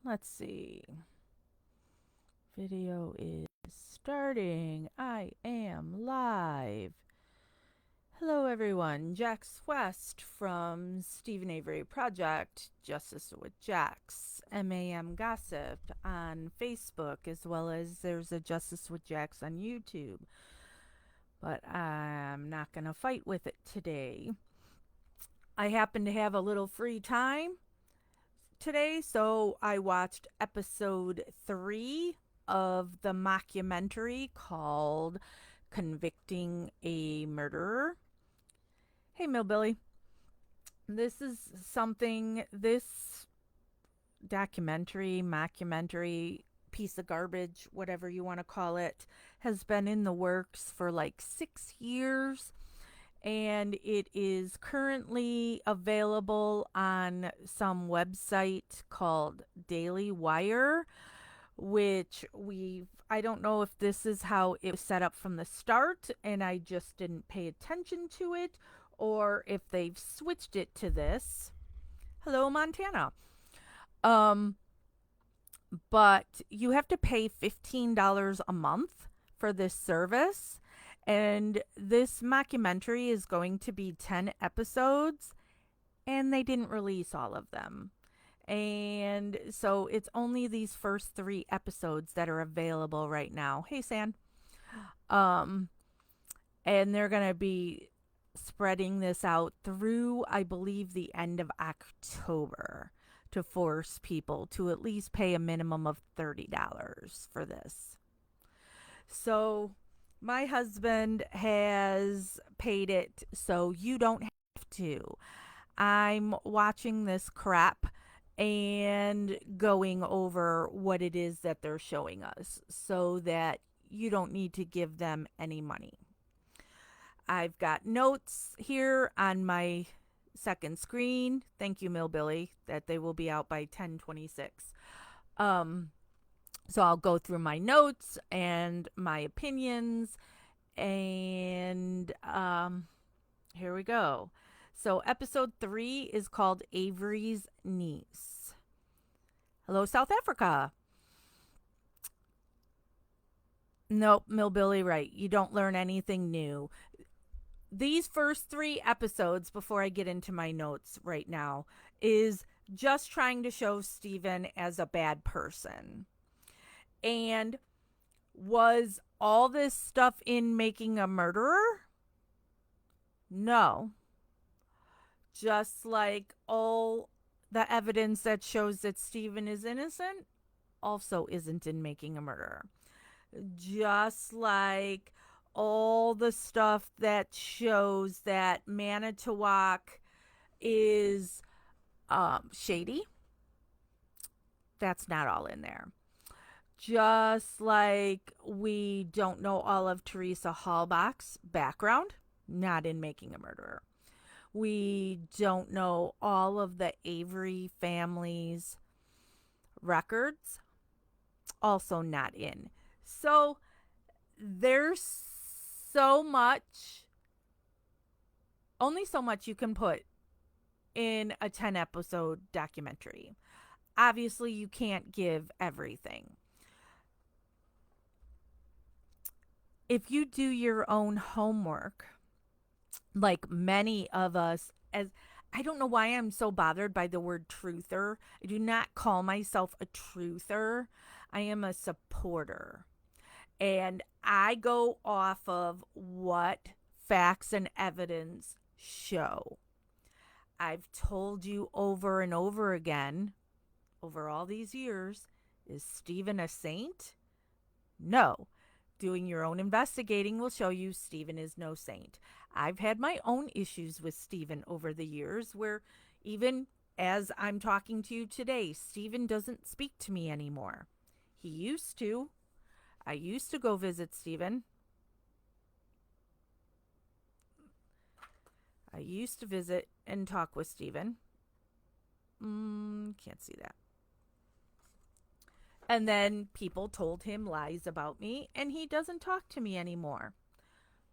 Let's see. Video is starting. I am live. Hello, everyone. Jax West from Stephen Avery Project, Justice with Jax, MAM Gossip on Facebook, as well as there's a Justice with Jax on YouTube. But I'm not going to fight with it today. I happen to have a little free time today, so I watched episode 3 of the mockumentary called Convicting a Murderer. Hey, Millbilly. This mockumentary, piece of garbage, whatever you want to call it, has been in the works for like 6 years. And it is currently available on some website called Daily Wire, which I don't know if this is how it was set up from the start and I just didn't pay attention to it, or if they've switched it to this. Hello, Montana. Um, but you have to pay $15 a month for this service. And this mockumentary is going to be 10 episodes, and they didn't release all of them. And so it's only these first 3 episodes that are available right now. Hey, San. Um, and they're going to be spreading this out through, I believe, the end of October to force people to at least pay a minimum of $30 for this. So my husband has paid it, so you don't have to. I'm watching this crap and going over what it is that they're showing us so that you don't need to give them any money. I've got notes here on my second screen. Thank you, Millbilly, that they will be out by 10:26. So I'll go through my notes and my opinions, and here we go. So episode 3 is called Avery's Niece. Hello, South Africa. Nope, Millbilly, right. You don't learn anything new. These first 3 episodes, before I get into my notes right now, is just trying to show Stephen as a bad person. And was all this stuff in Making a Murderer? No. Just like all the evidence that shows that Stephen is innocent also isn't in Making a Murderer. Just like all the stuff that shows that Manitowoc is shady, that's not all in there. Just like we don't know all of Teresa Halbach's background, not in Making a Murderer. We don't know all of the Avery family's records, also not in. So there's so much, only so much you can put in a 10 episode documentary. Obviously, you can't give everything. If you do your own homework, like many of us, as I don't know why I'm so bothered by the word truther. I do not call myself a truther. I am a supporter. And I go off of what facts and evidence show. I've told you over and over again, over all these years, is Stephen a saint? No. Doing your own investigating will show you Stephen is no saint. I've had my own issues with Stephen over the years where even as I'm talking to you today, Stephen doesn't speak to me anymore. He used to. I used to go visit Stephen. I used to visit and talk with Stephen. Can't see that. And then people told him lies about me, and he doesn't talk to me anymore,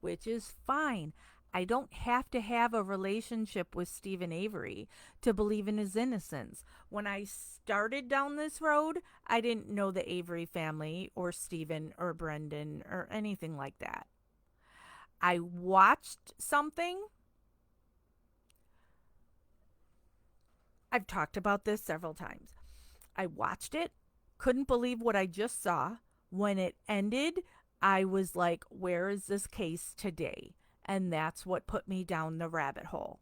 which is fine. I don't have to have a relationship with Stephen Avery to believe in his innocence. When I started down this road, I didn't know the Avery family or Stephen or Brendan or anything like that. I watched something. I've talked about this several times. I watched it, couldn't believe what I just saw. When it ended, I was like, where is this case today? And that's what put me down the rabbit hole.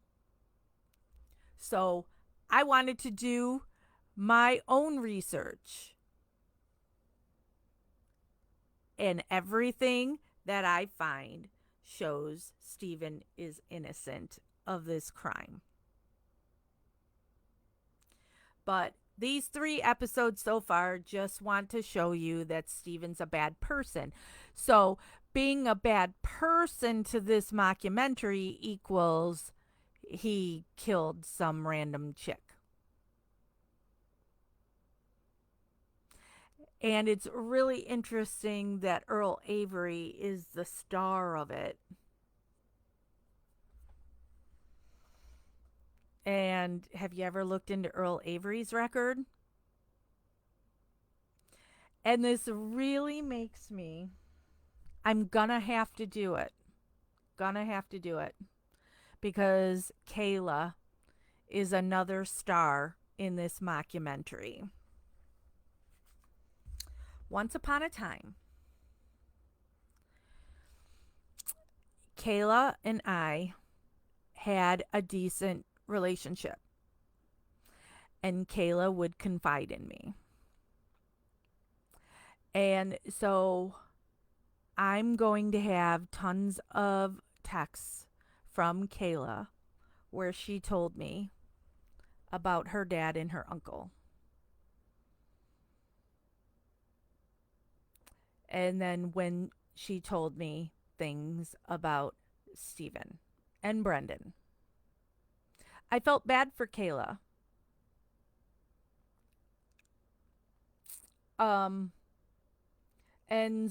So I wanted to do my own research. And everything that I find shows Stephen is innocent of this crime. But these 3 episodes so far just want to show you that Stephen's a bad person. So being a bad person to this mockumentary equals he killed some random chick. And it's really interesting that Earl Avery is the star of it. And have you ever looked into Earl Avery's record? And this really makes me, I'm gonna have to do it. Gonna have to do it. Because Kayla is another star in this mockumentary. Once upon a time, Kayla and I had a decent relationship. And Kayla would confide in me. And so I'm going to have tons of texts from Kayla where she told me about her dad and her uncle. And then when she told me things about Stephen and Brendan, I felt bad for Kayla. And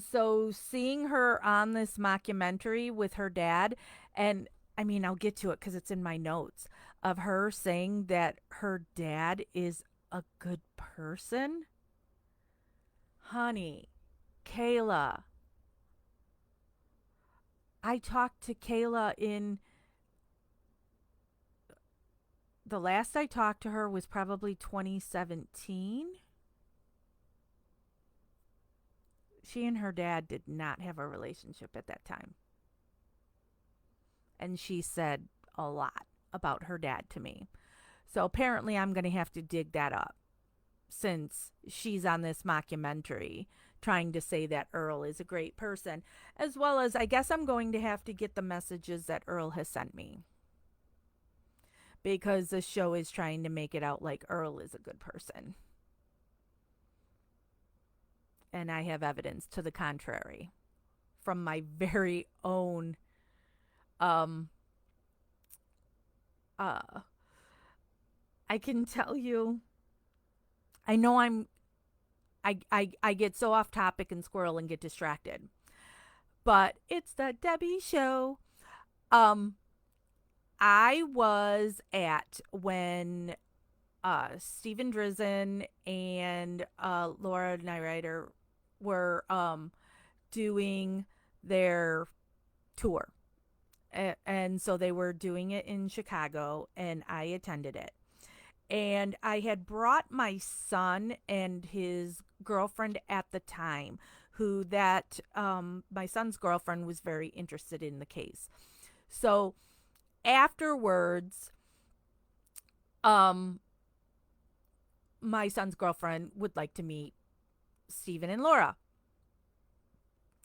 so seeing her on this mockumentary with her dad, and I mean, I'll get to it because it's in my notes of her saying that her dad is a good person. Honey, Kayla. I talked to Kayla in the last I talked to her was probably 2017. She and her dad did not have a relationship at that time. And she said a lot about her dad to me. So apparently I'm going to have to dig that up since she's on this mockumentary trying to say that Earl is a great person, as well as I guess I'm going to have to get the messages that Earl has sent me. Because the show is trying to make it out like Earl is a good person. And I have evidence to the contrary from my very own I can tell you, I know I get so off topic and squirrel and get distracted. But it's the Debbie Show. I was at when Stephen Drizzen and Laura Nyrider were doing their tour. And so they were doing it in Chicago, and I attended it. And I had brought my son and his girlfriend at the time, who that my son's girlfriend was very interested in the case. So afterwards, my son's girlfriend would like to meet Stephen and Laura.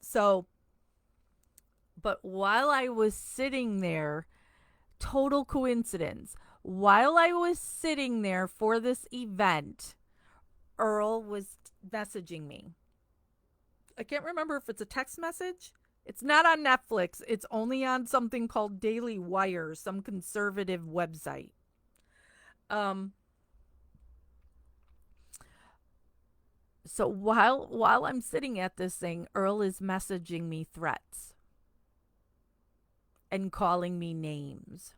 So, but while I was sitting there, total coincidence, while I was sitting there for this event, Earl was messaging me. I can't remember if it's a text message. It's not on Netflix. It's only on something called Daily Wire, some conservative website. So while I'm sitting at this thing, Earl is messaging me threats. and calling me names.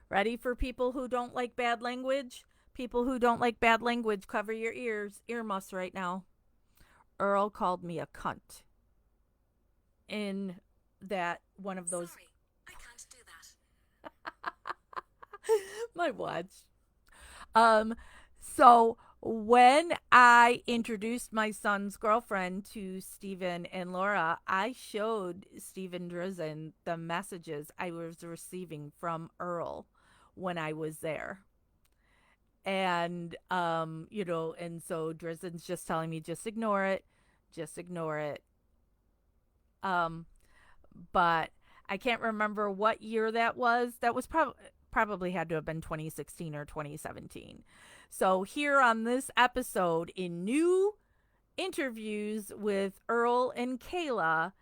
Ready for people who don't like bad language? People who don't like bad language, cover your ears, earmuffs right now. Earl called me a cunt in that one of those. Sorry, I can't do My watch. Um, so when I introduced my son's girlfriend to Stephen and Laura, I showed Stephen Drizzen the messages I was receiving from Earl when I was there. And and so Drizzen's just telling me just ignore it, just ignore it. Um, but I can't remember what year that was. That was probably had to have been 2016 or 2017. So here on this episode in new interviews with Earl and Kayla,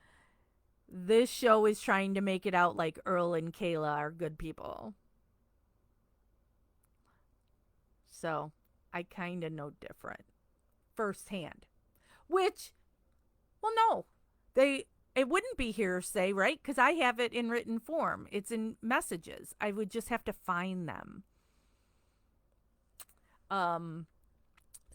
this show is trying to make it out like Earl and Kayla are good people. So I kind of know different firsthand. Which, well, no, they it wouldn't be hearsay, right? Because I have it in written form. It's in messages. I would just have to find them. Um,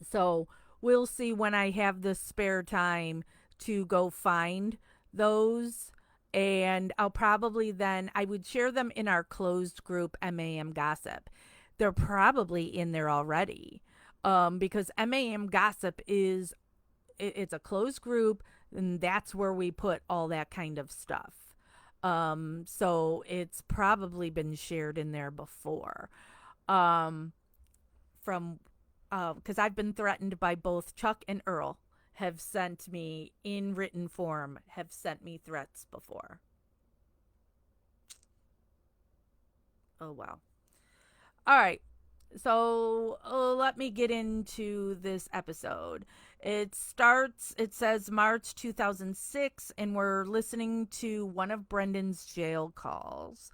so we'll see when I have the spare time to go find those. And I'll probably then, I would share them in our closed group, MAM Gossip. They're probably in there already. Because MAM Gossip it's a closed group, and that's where we put all that kind of stuff. So it's probably been shared in there before. Um, from because I've been threatened by both Chuck and Earl have sent me in written form, have sent me threats before. Oh wow. All right. So let me get into this episode. It says March 2006, and we're listening to one of Brendan's jail calls,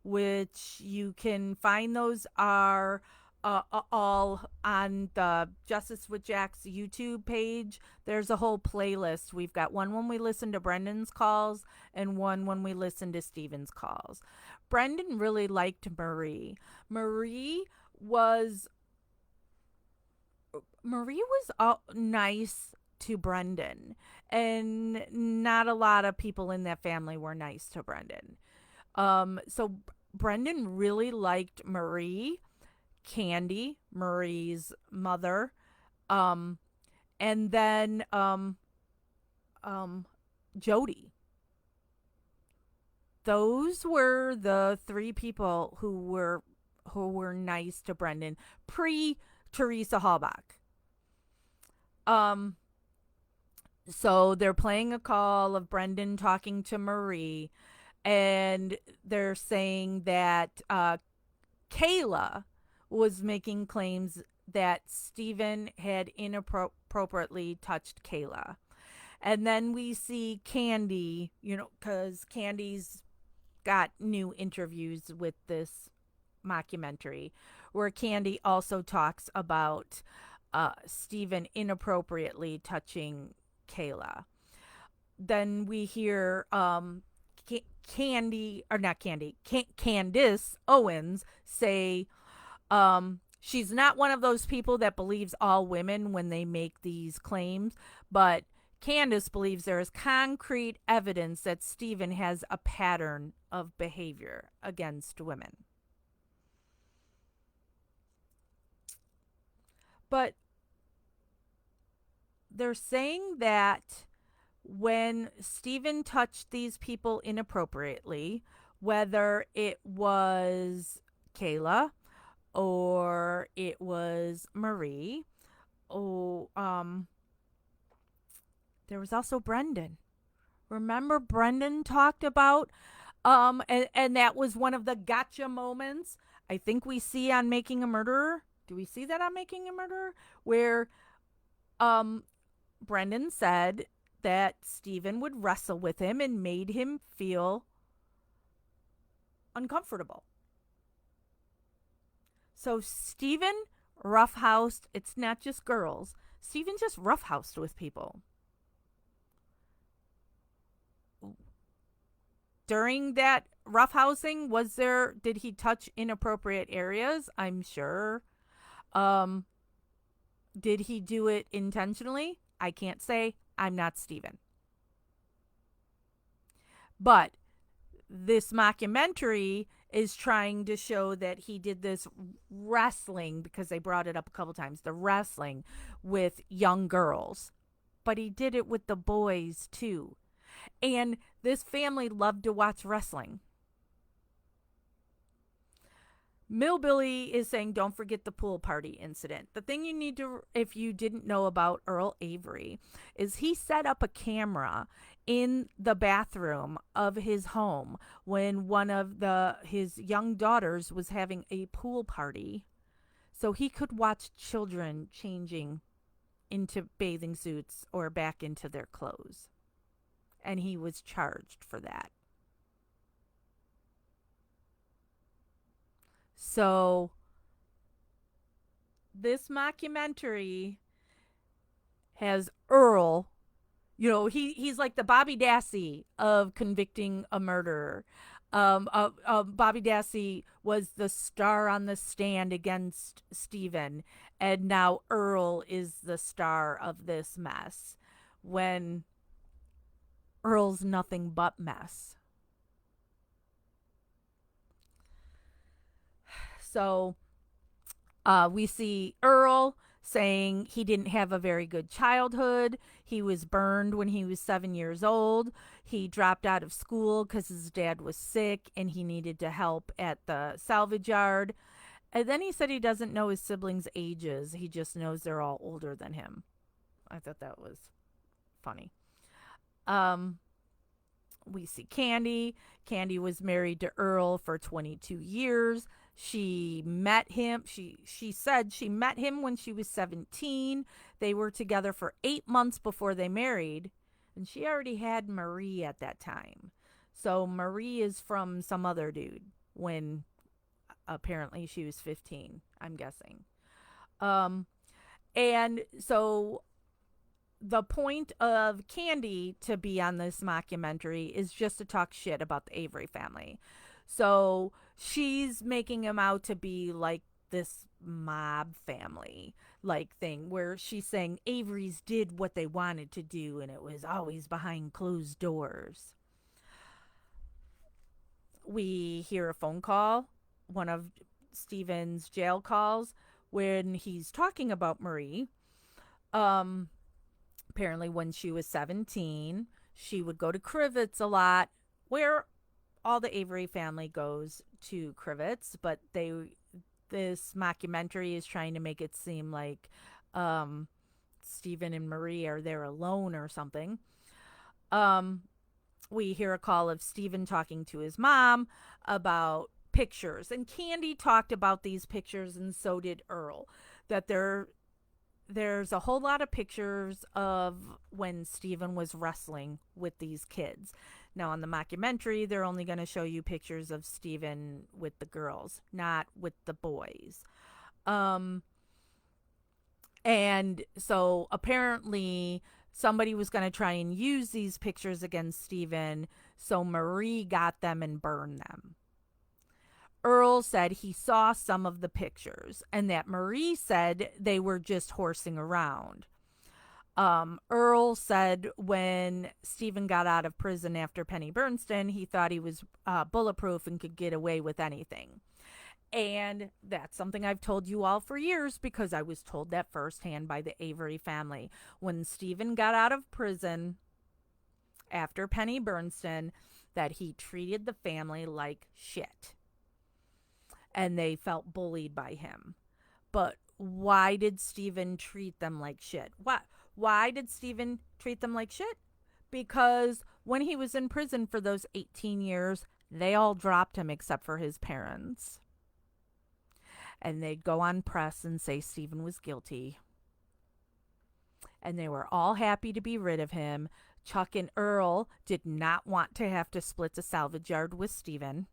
which you can find those are all on the Justice with Jack's YouTube page. There's a whole playlist. We've got one when we listen to Brendan's calls and one when we listen to Steven's calls. Brendan really liked Marie. Was Marie was nice to Brendan, and not a lot of people in that family were nice to Brendan. So Brendan really liked Marie, Candy, Marie's mother, um, and then Jody. Those were the three people who were nice to Brendan pre Teresa Halbach. Um, so they're playing a call of Brendan talking to Marie, and they're saying that Kayla was making claims that Stephen had inappropriately touched Kayla. And then we see Candy, because Candy's got new interviews with this mockumentary where Candy also talks about Stephen inappropriately touching Kayla. Then we hear Candy, or not Candy, Candice Owens say she's not one of those people that believes all women when they make these claims, but Candice believes there is concrete evidence that Stephen has a pattern of behavior against women. But they're saying that when Stephen touched these people inappropriately, whether it was Kayla or it was Marie, or there was also Brendan. Remember Brendan talked about and that was one of the gotcha moments I think we see on Making a Murderer. Do we see that on Making a Murderer? Where Brendan said that Stephen would wrestle with him and made him feel uncomfortable. So Stephen roughhoused, it's not just girls. Stephen just roughhoused with people. During that roughhousing, was there, did he touch inappropriate areas? I'm sure. Um, did he do it intentionally? I can't say. I'm not Steven. But this mockumentary is trying to show that he did this wrestling, because they brought it up a couple times, the wrestling with young girls. But he did it with the boys too. And this family loved to watch wrestling. Millbilly is saying, don't forget the pool party incident. The thing you need to, if you didn't know about Earl Avery, is he set up a camera in the bathroom of his home when one of his young daughters was having a pool party, so he could watch children changing into bathing suits or back into their clothes. And he was charged for that. So this mockumentary has Earl, he's like the Bobby Dassey of convicting a murderer. Bobby Dassey was the star on the stand against Stephen, and now Earl is the star of this mess, when Earl's nothing but mess. So we see Earl saying he didn't have a very good childhood. He was burned when he was 7 years old. He dropped out of school because his dad was sick and he needed to help at the salvage yard. And then he said he doesn't know his siblings' ages. He just knows they're all older than him. I thought that was funny. Um, we see Candy. Candy was married to Earl for 22 years. She met him. She said she met him when she was 17. They were together for 8 months before they married, and she already had Marie at that time. So Marie is from some other dude when apparently she was 15, I'm guessing. Um and so the point of Candy to be on this mockumentary is just to talk shit about the Avery family. So she's making him out to be like this mob family like thing, where she's saying Avery's did what they wanted to do and it was always behind closed doors. We hear a phone call, one of Steven's jail calls, when he's talking about Marie. Um, Apparently, when she was 17, she would go to Crivets a lot, where all the Avery family goes to Crivets, but this mockumentary is trying to make it seem like Stephen and Marie are there alone or something. Um, we hear a call of Stephen talking to his mom about pictures, and Candy talked about these pictures, and so did Earl. That there's a whole lot of pictures of when Stephen was wrestling with these kids. Now, on the mockumentary, they're only going to show you pictures of Stephen with the girls, not with the boys. Um, and so apparently somebody was going to try and use these pictures against Stephen, so Marie got them and burned them. Earl said he saw some of the pictures and that Marie said they were just horsing around. Earl said when Stephen got out of prison after Penny Bernstein, he thought he was bulletproof and could get away with anything. And that's something I've told you all for years, because I was told that firsthand by the Avery family. When Stephen got out of prison after Penny Bernstein, that he treated the family like shit. And they felt bullied by him. But why did Stephen treat them like shit? Why did Stephen treat them like shit? Because when he was in prison for those 18 years, they all dropped him except for his parents. And they'd go on press and say Stephen was guilty. And they were all happy to be rid of him. Chuck and Earl did not want to have to split the salvage yard with Stephen.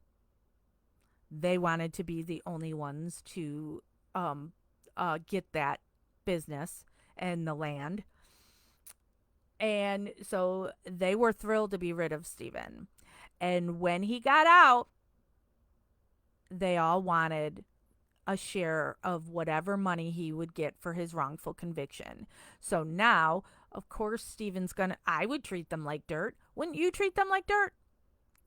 They wanted to be the only ones to get that business and the land. And so they were thrilled to be rid of Stephen. And when he got out, they all wanted a share of whatever money he would get for his wrongful conviction. So now, of course, Steven's gonna, I would treat them like dirt. Wouldn't you treat them like dirt?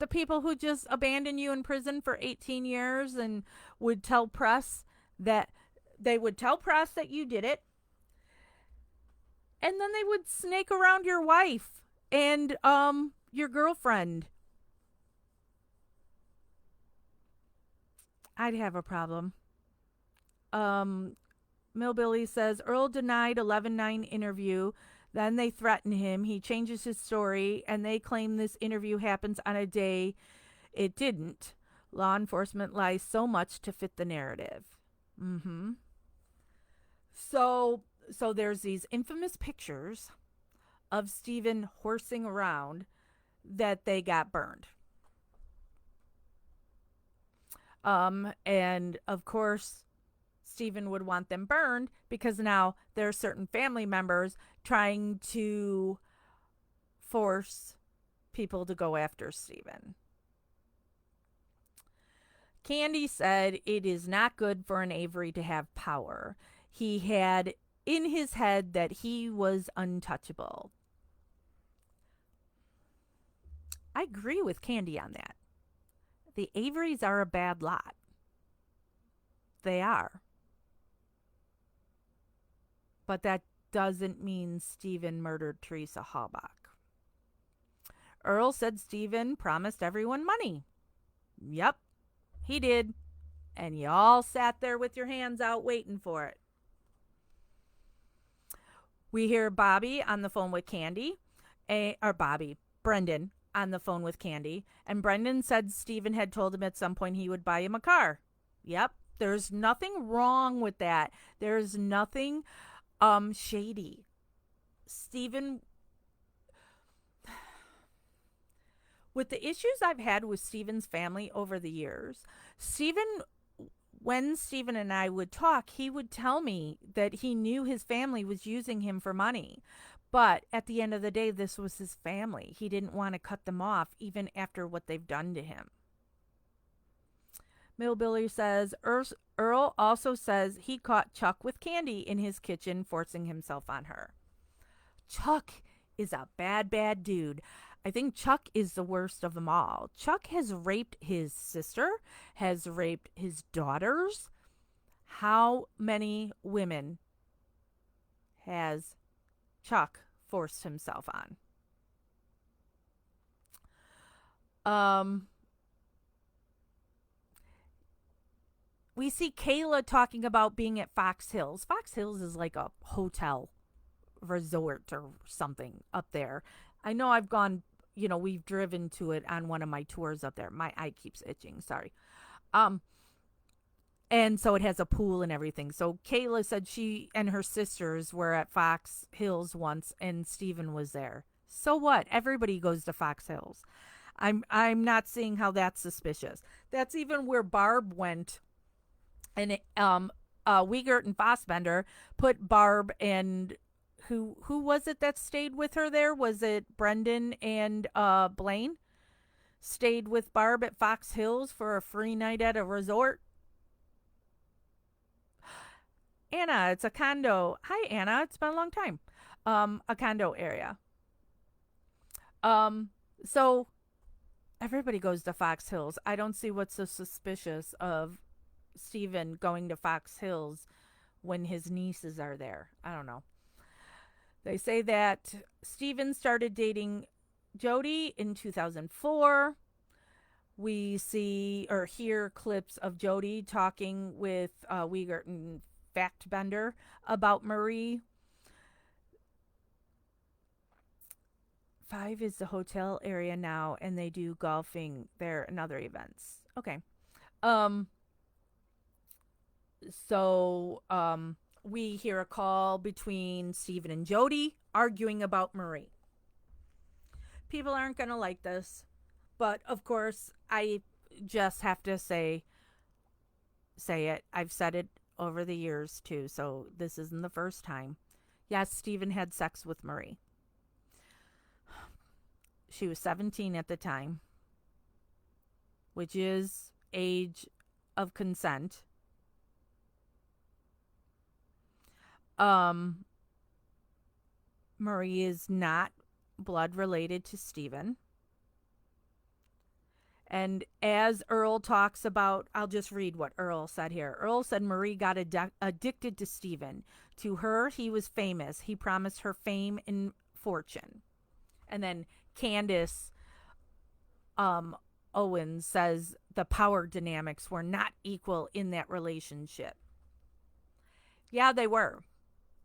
The people who just abandoned you in prison for 18 years and would tell press that you did it. And then they would snake around your wife and your girlfriend. I'd have a problem. Millbilly says Earl denied 11/9 interview. Then they threaten him. He changes his story, and they claim this interview happens on a day it didn't. Law enforcement lies so much to fit the narrative. Mm-hmm. So there's these infamous pictures of Stephen horsing around that they got burned. And of course, Stephen would want them burned because now there are certain family members trying to force people to go after Stephen. Candy said it is not good for an Avery to have power. He had in his head that he was untouchable. I agree with Candy on that. The Averys are a bad lot. They are. But that doesn't mean Stephen murdered Teresa Halbach. Earl said Stephen promised everyone money. Yep, he did. And you all sat there with your hands out waiting for it. We hear Bobby on the phone with Candy. Brendan on the phone with Candy. And Brendan said Stephen had told him at some point he would buy him a car. Yep, there's nothing wrong with that. There's nothing shady. Stephen, with the issues I've had with Stephen's family over the years, when Stephen and I would talk, he would tell me that he knew his family was using him for money. But at the end of the day, this was his family. He didn't want to cut them off even after what they've done to him. Millbilly says Earl also says he caught Chuck with Candy in his kitchen forcing himself on her. Chuck is a bad, bad dude. I think Chuck is the worst of them all. Chuck has raped his sister, has raped his daughters. How many women has Chuck forced himself on? We see Kayla talking about being at Fox Hills. Fox Hills is like a hotel resort or something up there. I know I've gone, we've driven to it on one of my tours up there. My eye keeps itching, sorry. And so it has a pool and everything. So Kayla said she and her sisters were at Fox Hills once and Stephen was there. So what? Everybody goes to Fox Hills. I'm not seeing how that's suspicious. That's even where Barb went. And Wiegert and Fassbender put Barb and who was it that stayed with her there? Was it Brendan and Blaine? Stayed with Barb at Fox Hills for a free night at a resort? Anna, it's a condo. Hi, Anna. It's been a long time. A condo area. So everybody goes to Fox Hills. I don't see what's so suspicious of Stephen going to Fox Hills when his nieces are there. I don't know. They say that Stephen started dating Jody in 2004. We see or hear clips of Jody talking with Wiegert and Factbender about Marie. 5 is the hotel area now, and they do golfing there and other events. Okay. So we hear a call between Stephen and Jody arguing about Marie. People aren't going to like this, but of course, I just have to say it. I've said it over the years too, so this isn't the first time. Yes, Stephen had sex with Marie. She was 17 at the time. which is age of consent. Um, Marie is not blood related to Stephen. And as Earl talks about, I'll just read what Earl said here. Earl said Marie got addicted to Stephen. To her, he was famous. He promised her fame and fortune. And then Candace Owens says the power dynamics were not equal in that relationship. Yeah, they were.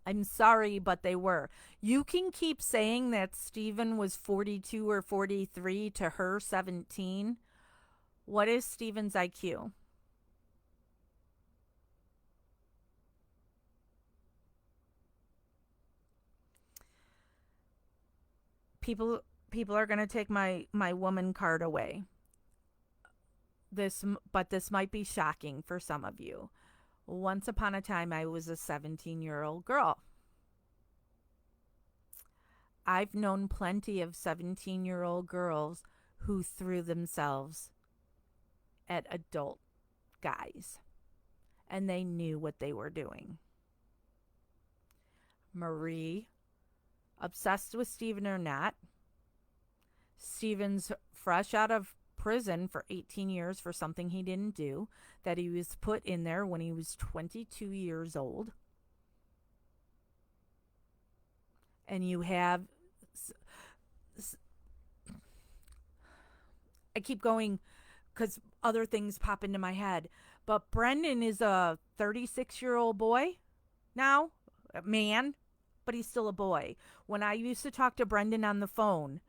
I'm sorry, but they were. You can keep saying that Stephen was 42 or 43 to her 17. What is Stephen's IQ? People people are going to take my woman card away. This might be shocking for some of you. Once upon a time I was a 17-year-old girl. I've known plenty of 17-year-old girls who threw themselves at adult guys, and they knew what they were doing. Marie, obsessed with Stephen or not, Stephen's fresh out of prison for 18 years for something he didn't do, that he was put in there when he was 22 years old. And you have, I keep going because other things pop into my head, but Brendan is a 36-year-old boy now, a man, but he's still a boy. When I used to talk to Brendan on the phone,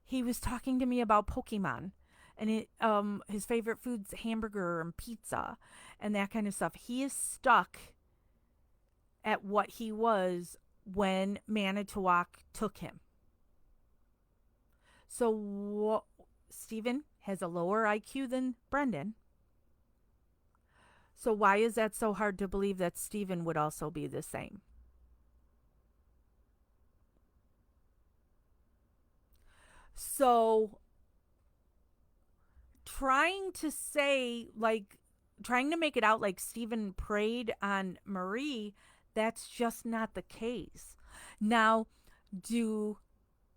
he was talking to me about Pokemon, and his favorite food's hamburger and pizza and that kind of stuff. He is stuck at what he was when Manitowoc took him. So Stephen has a lower IQ than Brendan. So why is that so hard to believe that Stephen would also be the same? So trying to say, like, trying to make it out like Stephen preyed on Marie, that's just not the case. Now, do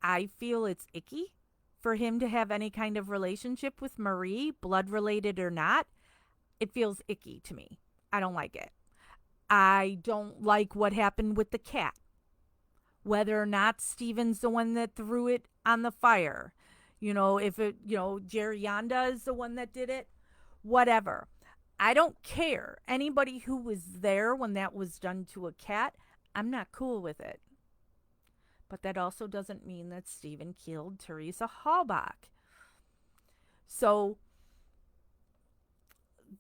I feel it's icky for him to have any kind of relationship with Marie, blood related or not? It feels icky to me. I don't like it. I don't like what happened with the cat. Whether or not Steven's the one that threw it on the fire. If it, Jerry Yonda is the one that did it, whatever. I don't care. Anybody who was there when that was done to a cat, I'm not cool with it. But that also doesn't mean that Stephen killed Teresa Halbach. So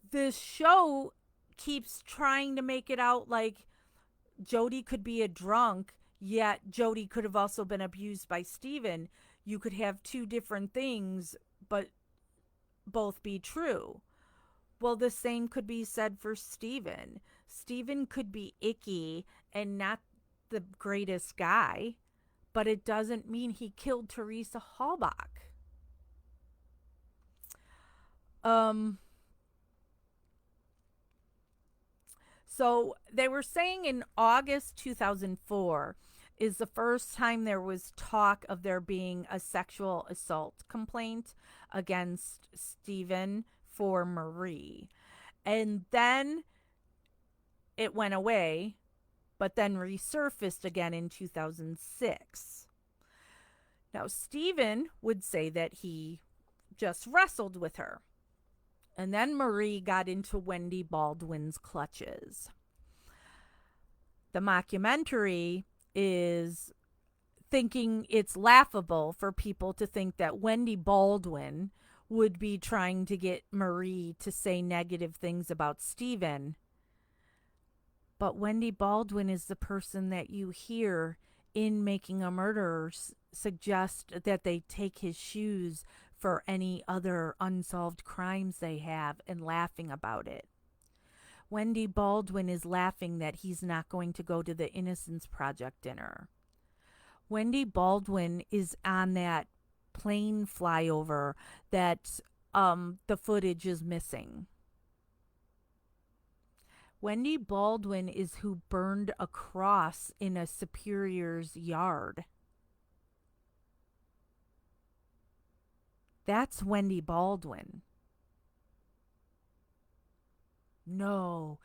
this show keeps trying to make it out like Jody could be a drunk, yet Jody could have also been abused by Stephen. You could have two different things, but both be true. Well, the same could be said for Stephen. Stephen could be icky and not the greatest guy, but it doesn't mean he killed Teresa Halbach. So they were saying in August 2004 is the first time there was talk of there being a sexual assault complaint against Stephen for Marie. And then it went away, but then resurfaced again in 2006. Now, Stephen would say that he just wrestled with her. And then Marie got into Wendy Baldwin's clutches. The mockumentary is thinking it's laughable for people to think that Wendy Baldwin would be trying to get Marie to say negative things about Stephen. But Wendy Baldwin is the person that you hear in Making a Murderer suggest that they take his shoes for any other unsolved crimes they have and laughing about it. Wendy Baldwin is laughing that he's not going to go to the Innocence Project dinner. Wendy Baldwin is on that plane flyover that the footage is missing. Wendy Baldwin is who burned a cross in a superior's yard. That's Wendy Baldwin. No,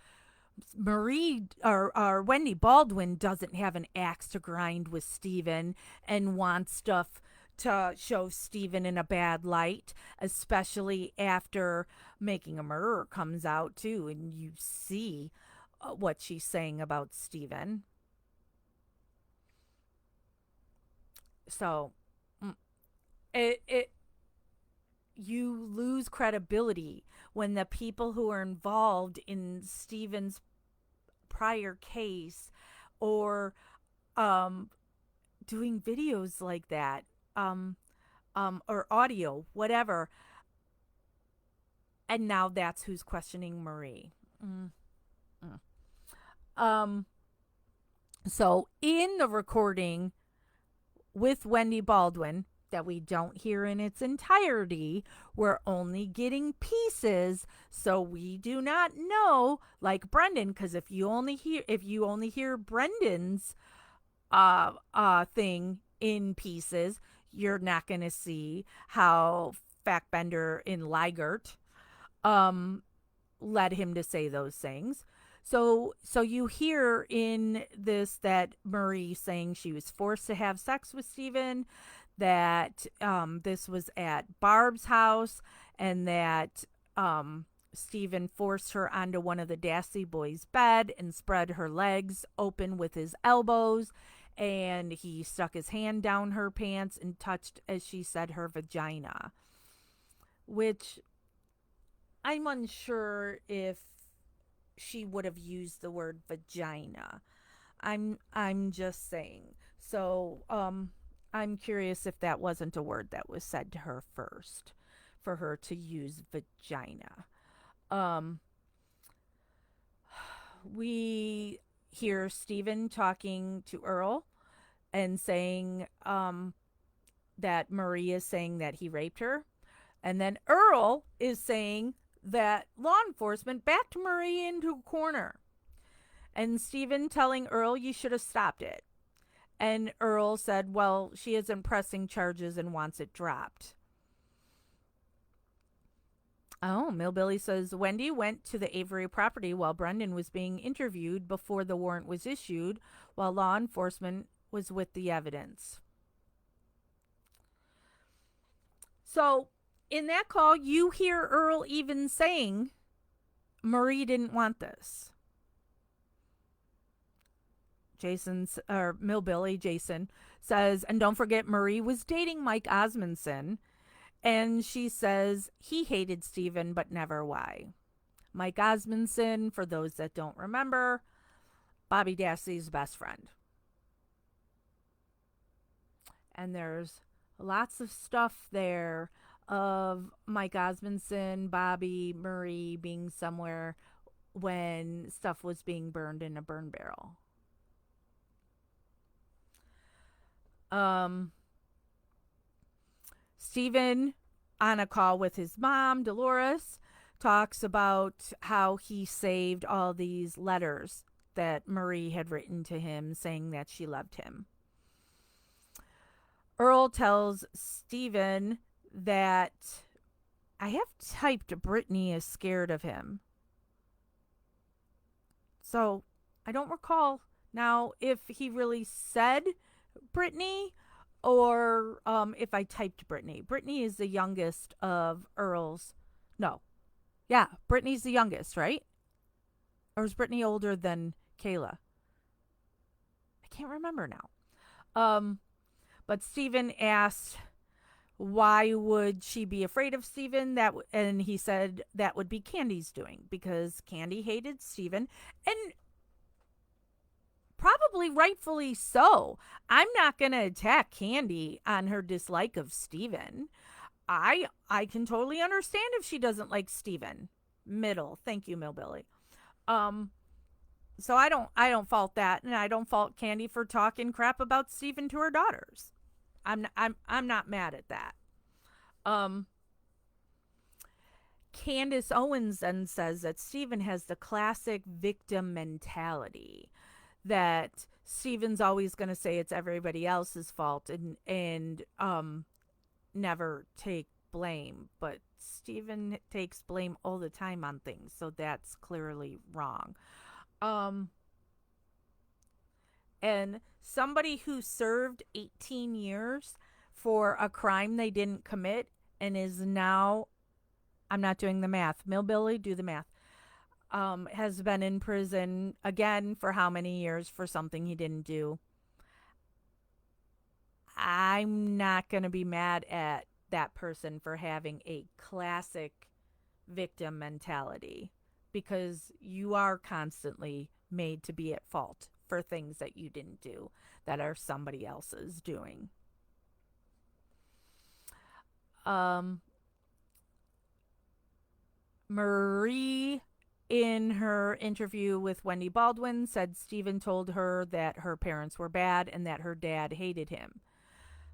or Wendy Baldwin doesn't have an axe to grind with Steven and wants stuff to show Steven in a bad light, especially after Making a Murderer comes out too, and you see what she's saying about Steven. So mm, it you lose credibility when the people who are involved in Steven's prior case or um, doing videos like that um, or audio, whatever. And now that's who's questioning Marie. Mm, mm. Um, so in the recording with Wendy Baldwin that we don't hear in its entirety, we're only getting pieces, so we do not know, like Brendan, because if you only hear Brendan's thing in pieces, you're not going to see how Fackbender in Ligert um led him to say those things. So you hear in this that Marie saying she was forced to have sex with Steven, that this was at Barb's house, and that Steven forced her onto one of the Dassey boys' bed and spread her legs open with his elbows, and he stuck his hand down her pants and touched, as she said, her vagina, which I'm unsure if she would have used the word vagina. I'm just saying. So, I'm curious if that wasn't a word that was said to her first for her to use vagina. Um, we hear Stephen talking to Earl and saying that Marie is saying that he raped her. And then Earl is saying that law enforcement backed Marie into a corner. And Stephen telling Earl, you should have stopped it. And Earl said, well, she isn't pressing charges and wants it dropped. Oh, Millbilly says Wendy went to the Avery property while Brendan was being interviewed before the warrant was issued, while law enforcement was with the evidence. So in that call, you hear Earl even saying Marie didn't want this. Millbilly Jason says, and don't forget, Marie was dating Mike Osmondson, and she says he hated Steven, but never why. Mike Osmondson, for those that don't remember, Bobby Dassey's best friend. And there's lots of stuff there of Mike Osmondson, Bobby, Marie being somewhere when stuff was being burned in a burn barrel. Stephen, on a call with his mom, Dolores, talks about how he saved all these letters that Marie had written to him saying that she loved him. Earl tells Stephen that I have typed Brittany is scared of him. So I don't recall now if he really said Brittany or if I typed Brittany. Brittany is the youngest of Earl's. No. Yeah, Brittany's the youngest, right? Or is Brittany older than Kayla? I can't remember now. But Stephen asked why would she be afraid of Stephen? And he said that would be Candy's doing because Candy hated Stephen, and probably rightfully so. I'm not going to attack Candy on her dislike of Stephen. I can totally understand if she doesn't like Stephen. Middle. Thank you, Millbilly. So I don't fault that, and I don't fault Candy for talking crap about Stephen to her daughters. I'm not mad at that. Candace Owens then says that Stephen has the classic victim mentality, that Stephen's always going to say it's everybody else's fault and never take blame, but Stephen takes blame all the time on things, so that's clearly wrong. Um and somebody who served 18 years for a crime they didn't commit and is now, I'm not doing the math. Millbilly, do the math. Has been in prison again for how many years for something he didn't do. I'm not going to be mad at that person for having a classic victim mentality, because you are constantly made to be at fault for things that you didn't do that are somebody else's doing. Um, Marie, in her interview with Wendy Baldwin, said Stephen told her that her parents were bad and that her dad hated him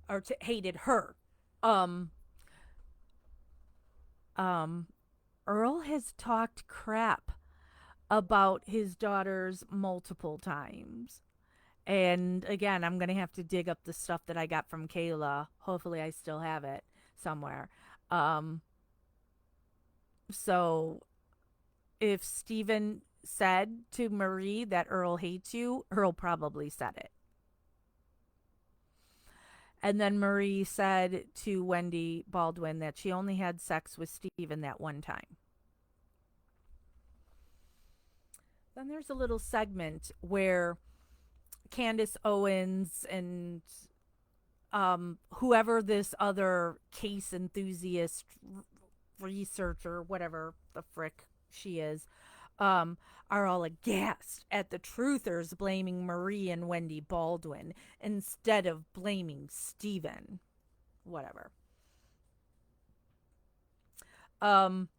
or hated her. Um, um, Earl has talked crap about his daughters multiple times. And again, I'm going to have to dig up the stuff that I got from Kayla. Hopefully, I still have it somewhere. Um, so if Stephen said to Marie that Earl hates you, Earl probably said it. And then Marie said to Wendy Baldwin that she only had sex with Stephen that one time. Then there's a little segment where Candace Owens and whoever this other case enthusiast researcher, whatever the frick she is, are all aghast at the truthers blaming Marie and Wendy Baldwin instead of blaming Stephen. Whatever. Um,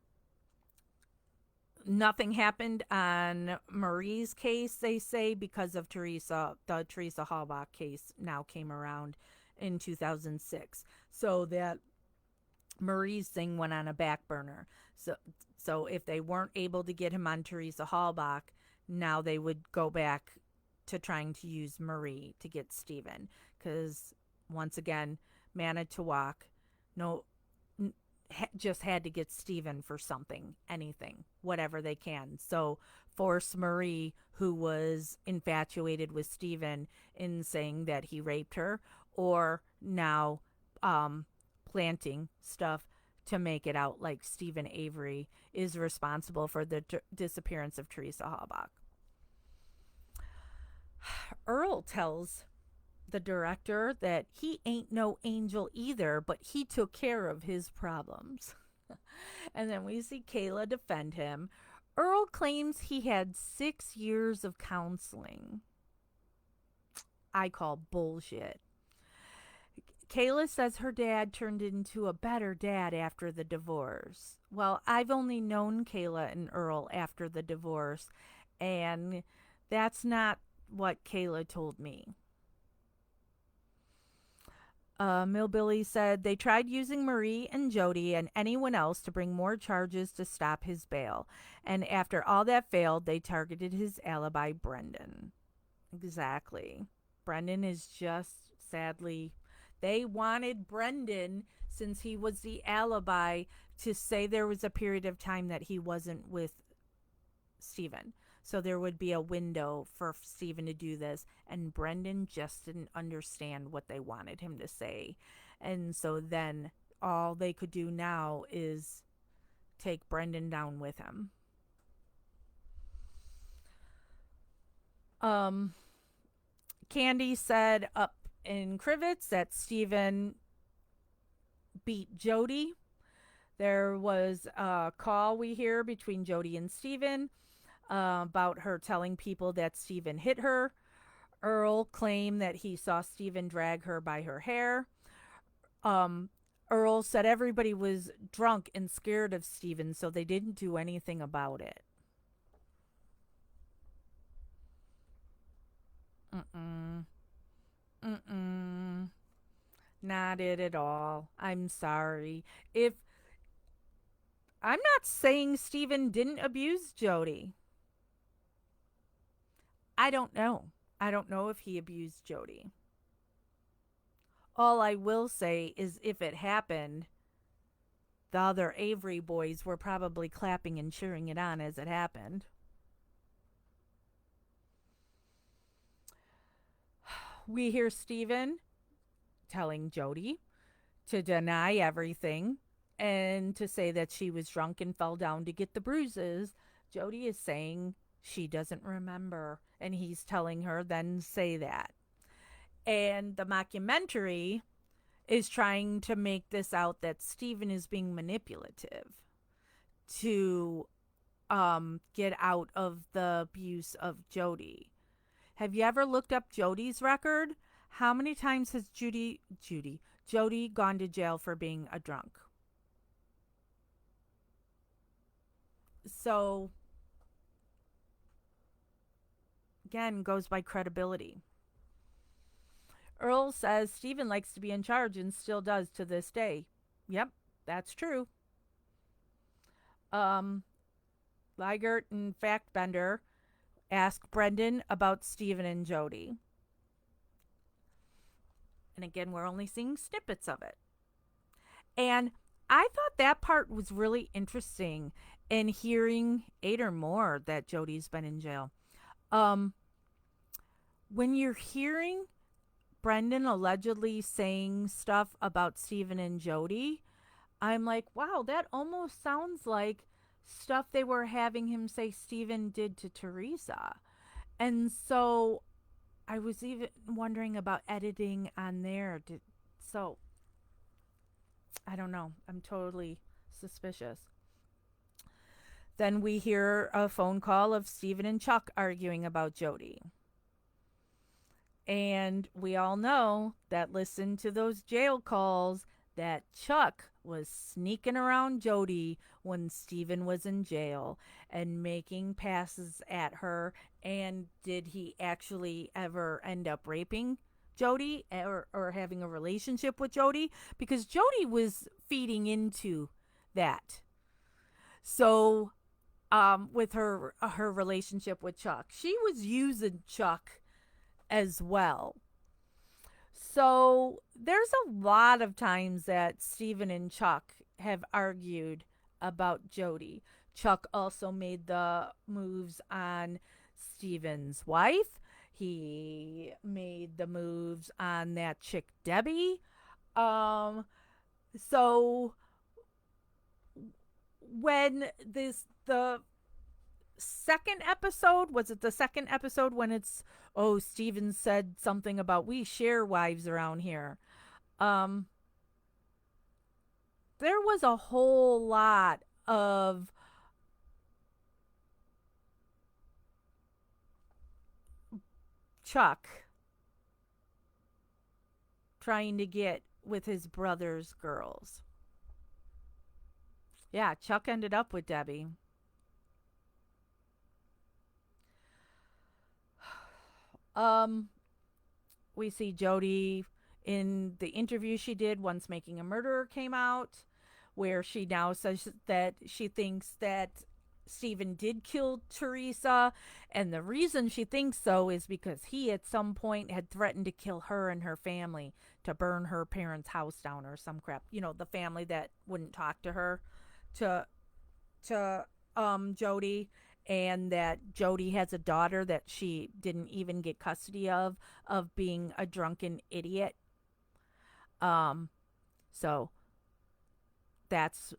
Nothing happened on Marie's case, they say, because of the Teresa Halbach case now came around in 2006. So that Marie's thing went on a back burner. So if they weren't able to get him on Teresa Halbach, now they would go back to trying to use Marie to get Stephen. Because once again, Manitowoc, no, just had to get Stephen for something, anything, whatever they can. So force Marie, who was infatuated with Stephen, in saying that he raped her, or now planting stuff to make it out like Stephen Avery is responsible for the disappearance of Teresa Halbach. Earl tells the director that he ain't no angel either, but he took care of his problems. And then we see Kayla defend him. Earl claims he had 6 years of counseling. I call bullshit. Kayla says her dad turned into a better dad after the divorce. Well, I've only known Kayla and Earl after the divorce, and that's not what Kayla told me. Millbilly said they tried using Marie and Jody and anyone else to bring more charges to stop his bail. And after all that failed, they targeted his alibi, Brendan. Exactly. Brendan is just sadly, they wanted Brendan, since he was the alibi, to say there was a period of time that he wasn't with Stephen. So there would be a window for Stephen to do this. And Brendan just didn't understand what they wanted him to say. And so then all they could do now is take Brendan down with him. Candy said up in Crivets that Stephen beat Jody. There was a call we hear between Jody and Stephen about her telling people that Stephen hit her. Earl claimed that he saw Stephen drag her by her hair. Earl said everybody was drunk and scared of Stephen, so they didn't do anything about it. Mm-mm. Mm-mm. Not it at all. I'm sorry. If I'm not saying Stephen didn't abuse Jody. I don't know. I don't know if he abused Jody. All I will say is if it happened, the other Avery boys were probably clapping and cheering it on as it happened. We hear Stephen telling Jody to deny everything and to say that she was drunk and fell down to get the bruises. Jody is saying she doesn't remember, and he's telling her, then say that. And the mockumentary is trying to make this out that Stephen is being manipulative to get out of the abuse of Jody. Have you ever looked up Jody's record? How many times has Jody gone to jail for being a drunk? So again, goes by credibility. Earl says Stephen likes to be in charge and still does to this day. Yep, that's true. Um, Liegert and Factbender ask Brendan about Stephen and Jody. And again, we're only seeing snippets of it. And I thought that part was really interesting in hearing 8 or more that Jody's been in jail. Um, when you're hearing Brendan allegedly saying stuff about Stephen and Jody, I'm like, wow, that almost sounds like stuff they were having him say Stephen did to Teresa. And so I was even wondering about editing on there. So I don't know. I'm totally suspicious. Then we hear a phone call of Stephen and Chuck arguing about Jody. And we all know that listen to those jail calls that Chuck was sneaking around Jody when Stephen was in jail and making passes at her. And did he actually ever end up raping Jody or having a relationship with Jody? Because Jody was feeding into that. So, with her relationship with Chuck, she was using Chuck as well. So there's a lot of times that Stephen and Chuck have argued about Jody. Chuck also made the moves on Stephen's wife. He made the moves on that chick Debbie. Um, so when the second episode, was it the second episode when it's, oh, Steven said something about we share wives around here. um there was a whole lot of Chuck trying to get with his brother's girls. Yeah, Chuck ended up with Debbie. um we see Jody in the interview she did once Making a Murderer came out, where she now says that she thinks that Stephen did kill Teresa. And the reason she thinks so is because he at some point had threatened to kill her and her family, to burn her parents' house down or some crap. You know, the family that wouldn't talk to her, to Jody, and that Jody has a daughter that she didn't even get custody of being a drunken idiot. Um so that's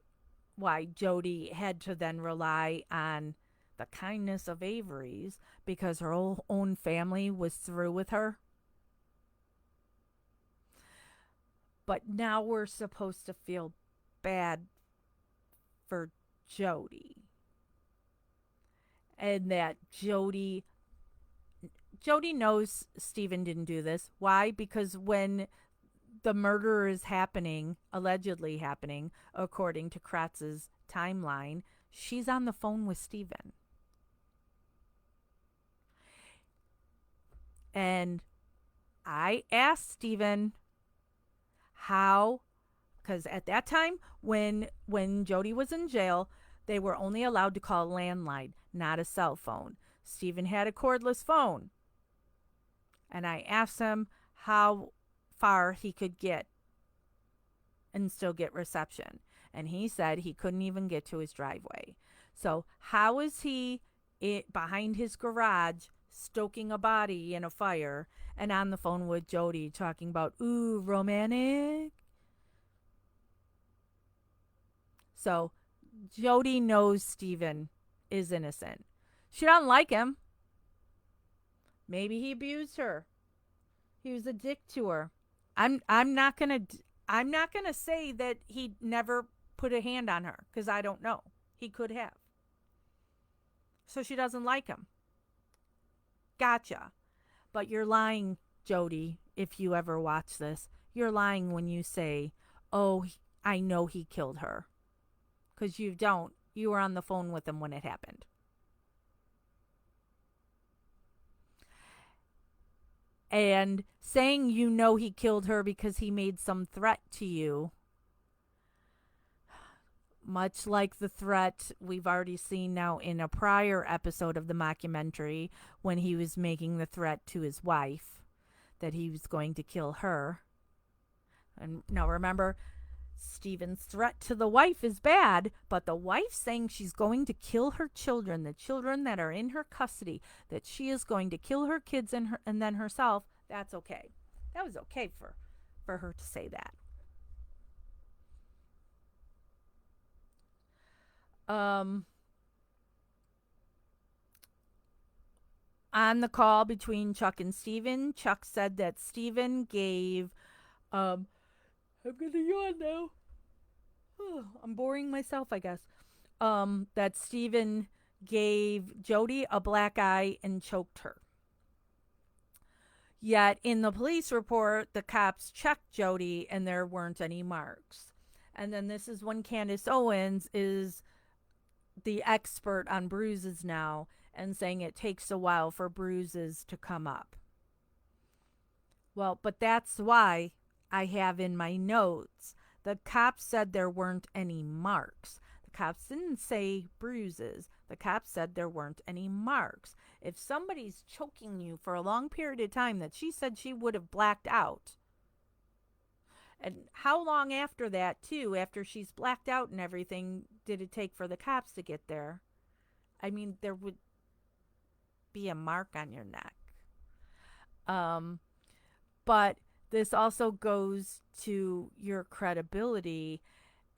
why Jody had to then rely on the kindness of Avery's, because her own family was through with her. But now we're supposed to feel bad for Jody. And that Jody knows Stephen didn't do this. Why? Because when the murder is happening, allegedly happening, according to Kratz's timeline, she's on the phone with Stephen. And I asked Stephen how because at that time when Jody was in jail, they were only allowed to call landline, not a cell phone. Stephen had a cordless phone, and I asked him how far he could get and still get reception, and he said he couldn't even get to his driveway. So how is he behind his garage stoking a body in a fire and on the phone with Jody talking about ooh romantic? So Jody knows Steven is innocent. She doesn't like him. Maybe he abused her. He was a dick to her. I'm not gonna say that he never put a hand on her because I don't know. He could have. So she doesn't like him. Gotcha. But you're lying, Jody, if you ever watch this. You're lying when you say, oh, I know he killed her. Because you don't. You were on the phone with him when it happened. And saying you know he killed her because he made some threat to you, much like the threat we've already seen now in a prior episode of the mockumentary when he was making the threat to his wife that he was going to kill her. And now remember, Stephen's threat to the wife is bad, but the wife saying she's going to kill her children, the children that are in her custody, that she is going to kill her kids and then herself, that's okay. That was okay for her to say that. On the call between Chuck and Stephen, Chuck said that Stephen gave I'm gonna yawn now. I'm boring myself, I guess. That Stephen gave Jody a black eye and choked her. Yet in the police report, the cops checked Jody and there weren't any marks. And then this is when Candace Owens is the expert on bruises now and saying it takes a while for bruises to come up. Well, but that's why I have in my notes the cops said there weren't any marks. The cops didn't say bruises. The cops said there weren't any marks. If somebody's choking you for a long period of time that she said she would have blacked out. And how long after that, too, after she's blacked out and everything, did it take for the cops to get there? I mean, there would be a mark on your neck. But this also goes to your credibility.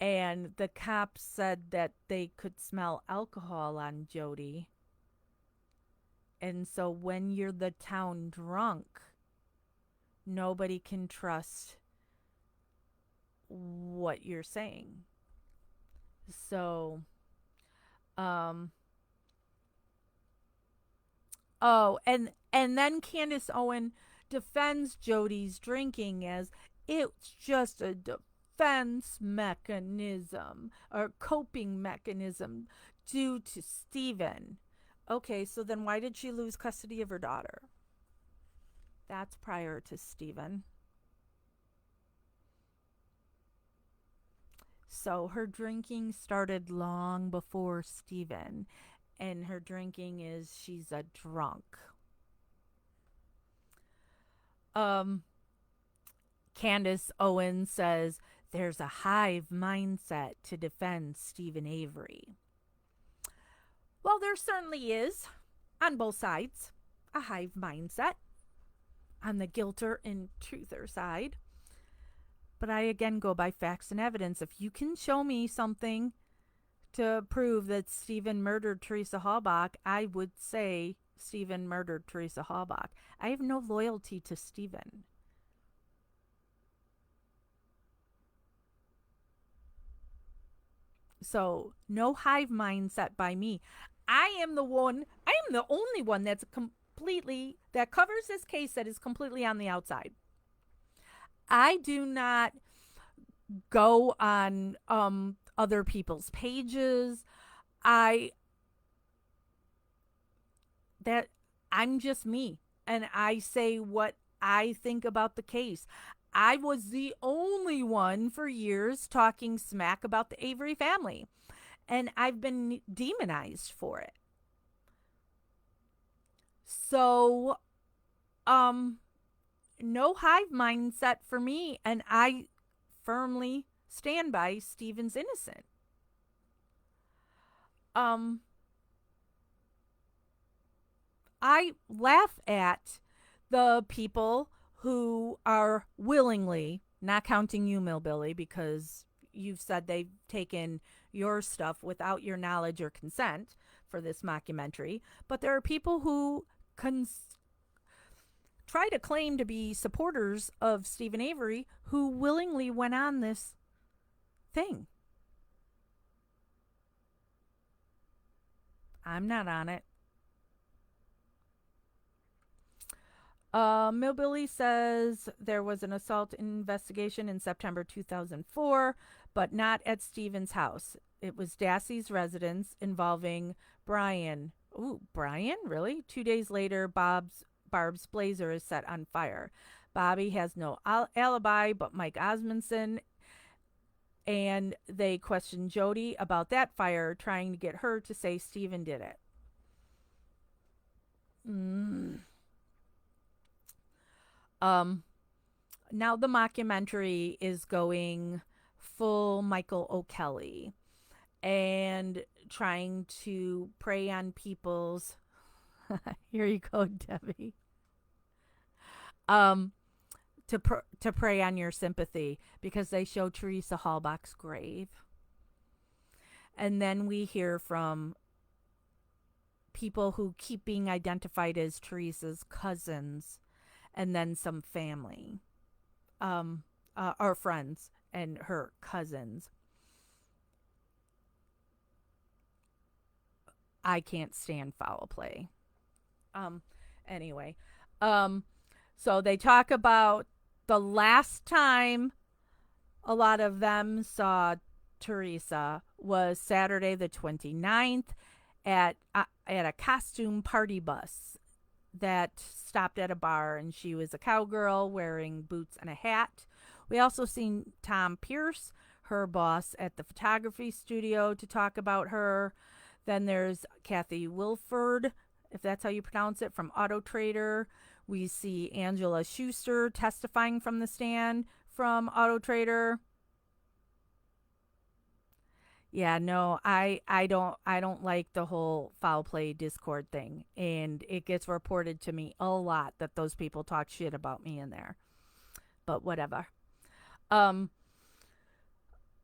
And the cops said that they could smell alcohol on Jody. And so when you're the town drunk, nobody can trust what you're saying. So, and then Candace Owen defends Jody's drinking as it's just a defense mechanism or coping mechanism due to Stephen. Okay, so then why did she lose custody of her daughter? That's prior to Stephen. So her drinking started long before Stephen, and her drinking is she's a drunk. Candace Owens says there's a hive mindset to defend Stephen Avery. Well, there certainly is, on both sides, a hive mindset, on the guilter and truther side. But I again go by facts and evidence. If you can show me something to prove that Stephen murdered Teresa Halbach, I would say Stephen murdered Teresa Halbach. I have no loyalty to Stephen. So, no hive mindset by me. I am the only one that covers this case that is completely on the outside. I do not go on other people's pages. I'm just me, and I say what I think about the case. I was the only one for years talking smack about the Avery family, and I've been demonized for it. So, um, no hive mindset for me, and I firmly stand by Stephen's innocent. Um, I laugh at the people who are willingly, not counting you, Millbilly, because you've said they've taken your stuff without your knowledge or consent for this mockumentary, but there are people who try to claim to be supporters of Stephen Avery who willingly went on this thing. I'm not on it. Millbilly says there was an assault investigation in September 2004, but not at Stephen's house. It was Dassey's residence involving Brian. Ooh, Brian? Really? 2 days later, Barb's blazer is set on fire. Bobby has no alibi but Mike Osmondson, and they question Jody about that fire, trying to get her to say Stephen did it. Mm. Um, Now the mockumentary is going full Michael O'Kelly and trying to prey on people's here you go, Debbie. Um to prey on your sympathy because they show Teresa Hallbach's grave. And then we hear from people who keep being identified as Teresa's cousins and then some family. Our friends and her cousins. I can't stand foul play. Um, anyway, um, so they talk about the last time a lot of them saw Teresa was Saturday the 29th at a costume party bus that stopped at a bar, and she was a cowgirl wearing boots and a hat. We also seen Tom Pierce, her boss at the photography studio, to talk about her. Then there's Kathy Wilford, if that's how you pronounce it, from Auto Trader. We see Angela Schuster testifying from the stand from Auto Trader. Yeah, no, I don't like the whole foul play Discord thing, and it gets reported to me a lot that those people talk shit about me in there. But whatever. Um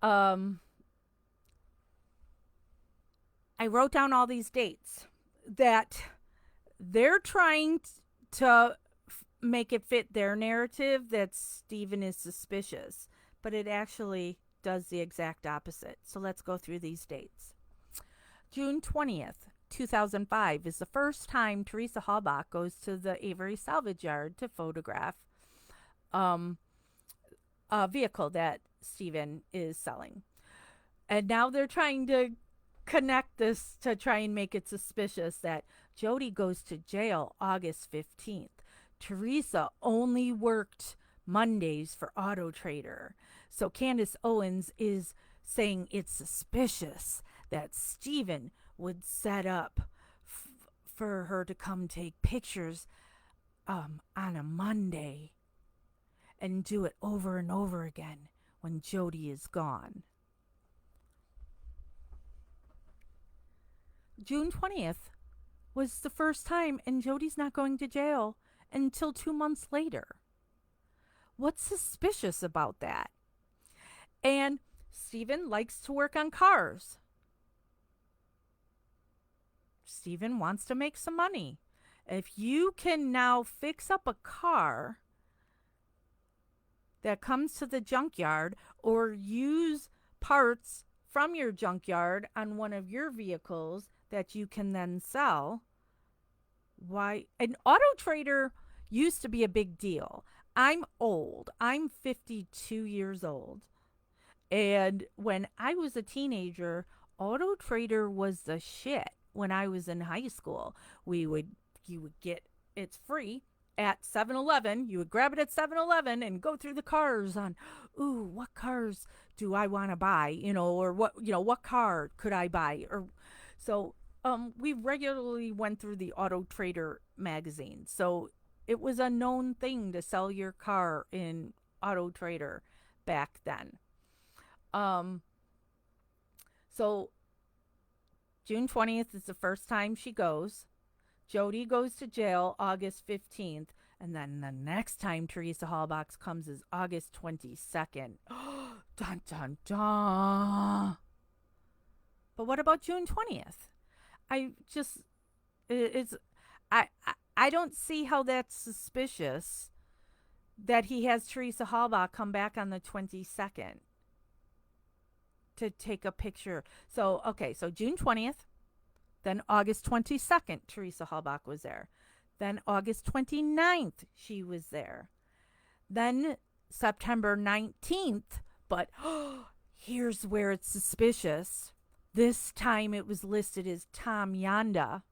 um I wrote down all these dates that they're trying to make it fit their narrative that Stephen is suspicious, but it actually does the exact opposite. So let's go through these dates. June 20th, 2005 is the first time Teresa Halbach goes to the Avery salvage yard to photograph um, a vehicle that Stephen is selling. And now they're trying to connect this to try and make it suspicious that Jody goes to jail August 15th. Teresa only worked Mondays for Auto Trader. So Candace Owens is saying it's suspicious that Stephen would set up for her to come take pictures on a Monday and do it over and over again when Jody is gone. June 20th was the first time, and Jody's not going to jail until 2 months later. What's suspicious about that? And Stephen likes to work on cars. Stephen wants to make some money. If you can now fix up a car that comes to the junkyard or use parts from your junkyard on one of your vehicles that you can then sell, why? An Auto Trader used to be a big deal. I'm old. I'm 52 years old. And when I was a teenager, Auto Trader was the shit. When I was in high school, we would you would get it's free at 7-Eleven. You would grab it at 7-Eleven and go through the cars on, ooh, what cars do I want to buy? Or what car could I buy? Or so we regularly went through the Auto Trader magazine. So it was a known thing to sell your car in Auto Trader back then. Um, so June 20th is the first time she goes. Jody goes to jail August 15th. And then the next time Teresa Hallbox comes is August 22nd. Dun, dun, dun. But what about June 20th? I just, it's, I don't see how that's suspicious that he has Teresa Hallbach come back on the 22nd to take a picture. So, okay, so June 20th, then August 22nd, Teresa Hallbach was there. Then August 29th, she was there. Then September 19th, but here's where it's suspicious. This time it was listed as Tom Yanda.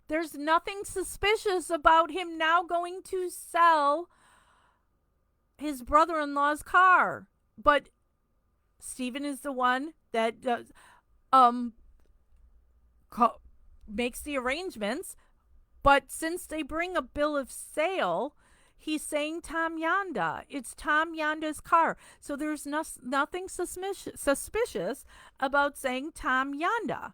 There's nothing suspicious about him now going to sell his brother-in-law's car. But Stephen is the one that does, makes the arrangements. But since they bring a bill of sale, he's saying Tom Yanda. It's Tom Yanda's car. So there's nothing suspicious about saying Tom Yanda.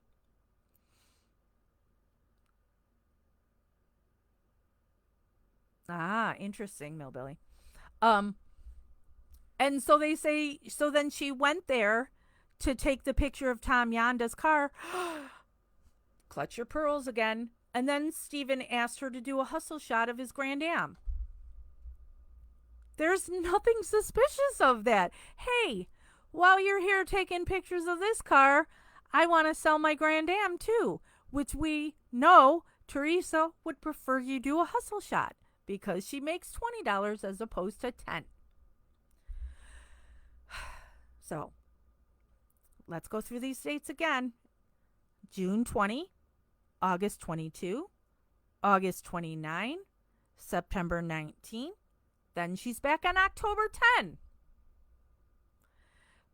Ah, interesting, Millbilly. And so they say, so then she went there to take the picture of Tom Yanda's car. Clutch your pearls again. And then Stephen asked her to do a hustle shot of his Grand Am. There's nothing suspicious of that. Hey, while you're here taking pictures of this car, I want to sell my Grand Am too, which we know Teresa would prefer you do a hustle shot because she makes $20 as opposed to $10. So, let's go through these dates again. June 20, August 22, August 29, September 19. Then she's back on October 10.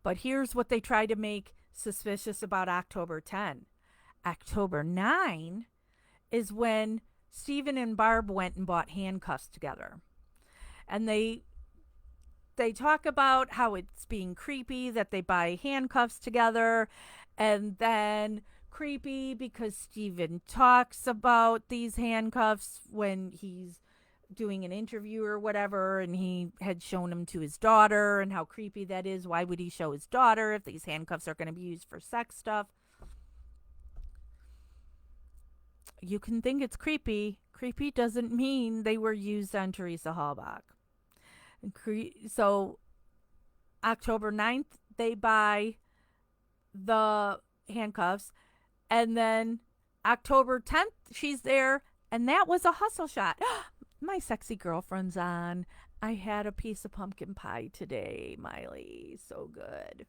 But here's what they try to make suspicious about October 10. October 9 is when Stephen and Barb went and bought handcuffs together. And they talk about how it's being creepy that they buy handcuffs together, and then creepy because Stephen talks about these handcuffs when he's doing an interview or whatever, and he had shown them to his daughter, and how creepy that is. Why would he show his daughter if these handcuffs are going to be used for sex stuff? You can think it's creepy. Creepy doesn't mean they were used on Teresa Hallbach. So October 9th, they buy the handcuffs. And then October 10th, she's there. And that was a hustle shot. My sexy girlfriend's on. I had a piece of pumpkin pie today, Miley. So good.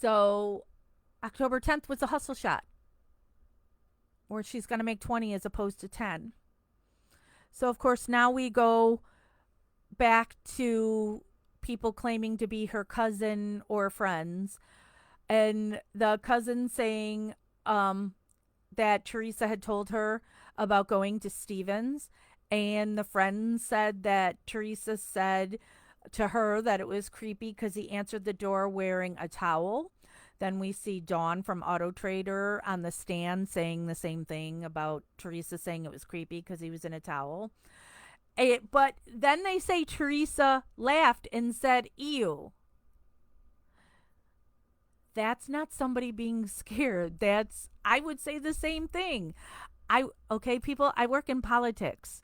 So October 10th was a hustle shot where she's going to make 20 as opposed to 10. So, of course, now we go back to people claiming to be her cousin or friends. And the cousin saying that Teresa had told her about going to Stevens. And the friend said that Teresa said to her that it was creepy because he answered the door wearing a towel. Then we see Dawn from Auto Trader on the stand saying the same thing about Teresa saying it was creepy because he was in a towel. But then they say Teresa laughed and said, ew. That's not somebody being scared. I would say the same thing. Okay, people, I work in politics.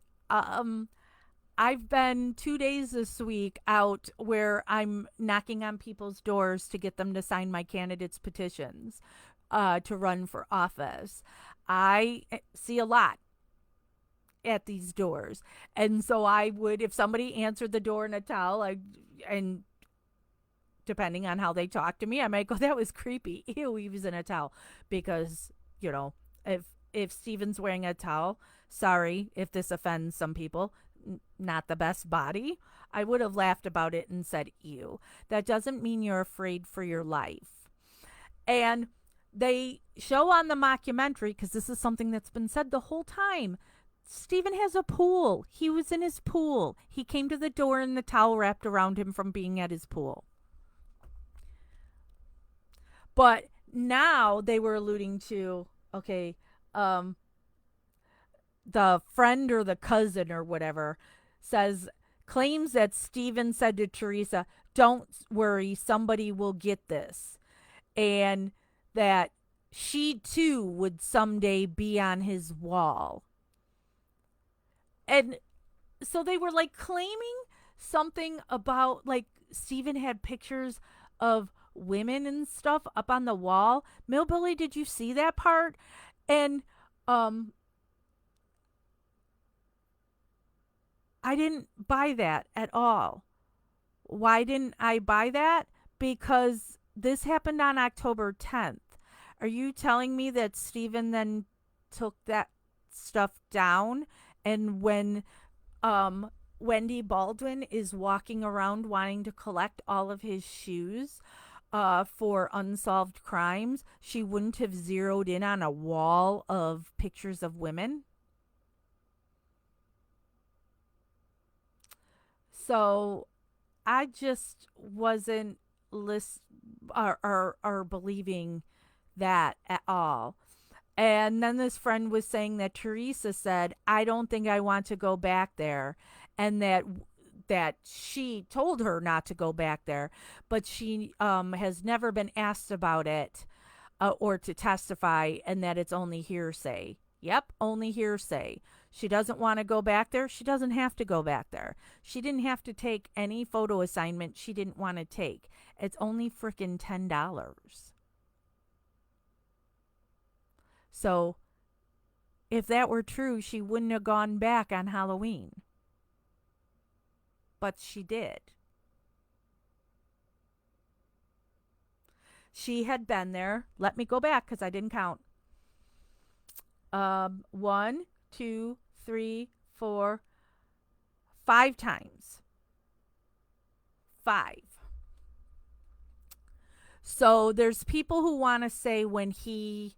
I've been 2 days this week out where I'm knocking on people's doors to get them to sign my candidates' petitions to run for office. I see a lot at these doors. And so I would, if somebody answered the door in a towel, and depending on how they talk to me, I might go, that was creepy. Ew, he was in a towel. Because, If Steven's wearing a towel, sorry if this offends some people, not the best body. I would have laughed about it and said, ew. That doesn't mean you're afraid for your life. And they show on the mockumentary, because this is something that's been said the whole time. Steven has a pool. He was in his pool. He came to the door and the towel wrapped around him from being at his pool. But now they were alluding to, okay, um, the friend or the cousin or whatever says, claims that Steven said to Teresa, don't worry, somebody will get this. And that she too would someday be on his wall. And so they were like claiming something about like Steven had pictures of women and stuff up on the wall. Millbilly, did you see that part? And I didn't buy that at all. Why didn't I buy that? Because this happened on October 10th. Are you telling me that Steven then took that stuff down, and when Wendy Baldwin is walking around wanting to collect all of his shoes for unsolved crimes, she wouldn't have zeroed in on a wall of pictures of women? So I just wasn't or believing that at all. And then this friend was saying that Teresa said, "I don't think I want to go back there," and that she told her not to go back there, but she has never been asked about it or to testify, and that it's only hearsay. Yep, only hearsay. She doesn't want to go back there. She doesn't have to go back there. She didn't have to take any photo assignment she didn't want to take. It's only freaking $10. So if that were true, she wouldn't have gone back on Halloween. But she did. She had been there. Let me go back because I didn't count. One, two, three, four, 5 times. 5. So there's people who want to say when he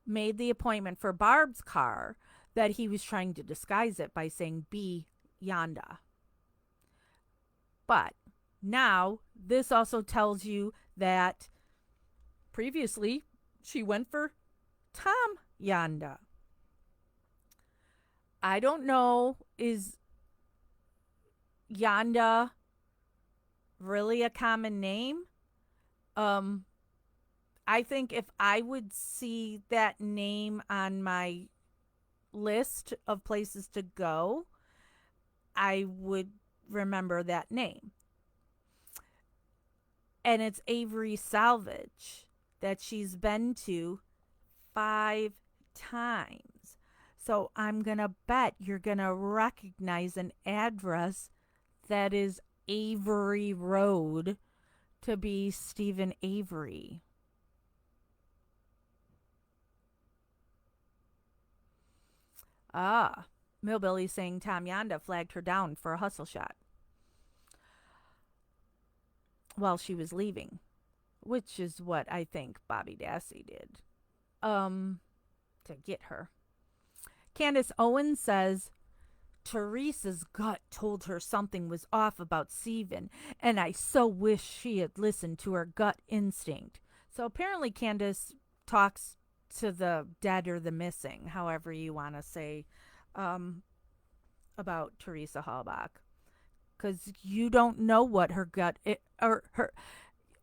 made the appointment for Barb's car that he was trying to disguise it by saying be Yonda. But now this also tells you that previously she went for Tom Yonda. I don't know, is Yonda really a common name? I think if I would see that name on my list of places to go, I would remember that name. And it's Avery Salvage that she's been to 5 times. So I'm going to bet you're going to recognize an address that is Avery Road to be Stephen Avery. Ah, Millbilly saying Tom Yonda flagged her down for a hustle shot while she was leaving, which is what I think Bobby Dassey did to get her. Candace Owens says, Teresa's gut told her something was off about Steven, and I so wish she had listened to her gut instinct. So apparently Candace talks to the dead or the missing, however you want to say, about Teresa Halbach. Because you don't know what her gut, or her,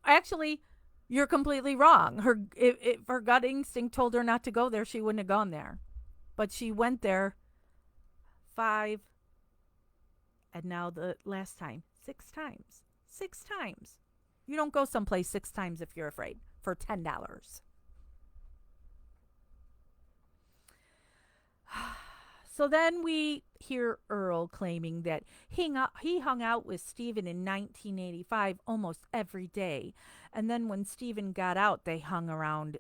actually, you're completely wrong. If her gut instinct told her not to go there, she wouldn't have gone there. But she went there 5, and now the last time, 6 times. 6 times. You don't go someplace 6 times if you're afraid for $10. So then we hear Earl claiming that he hung out with Stephen in 1985 almost every day. And then when Stephen got out, they hung around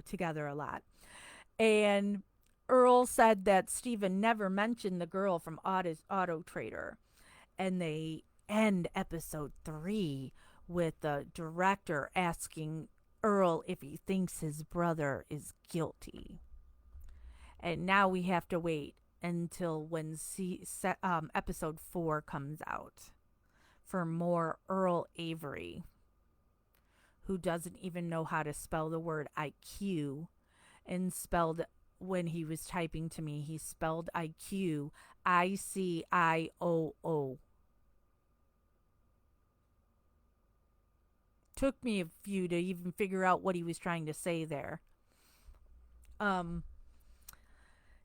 together a lot. And Earl said that Stephen never mentioned the girl from Auto Trader. And they end episode 3 with the director asking Earl if he thinks his brother is guilty. And now we have to wait until when episode 4 comes out for more Earl Avery, who doesn't even know how to spell the word IQ, and spelled, when he was typing to me, he spelled IQ ICIOO. Took me a few to even figure out what he was trying to say there. Um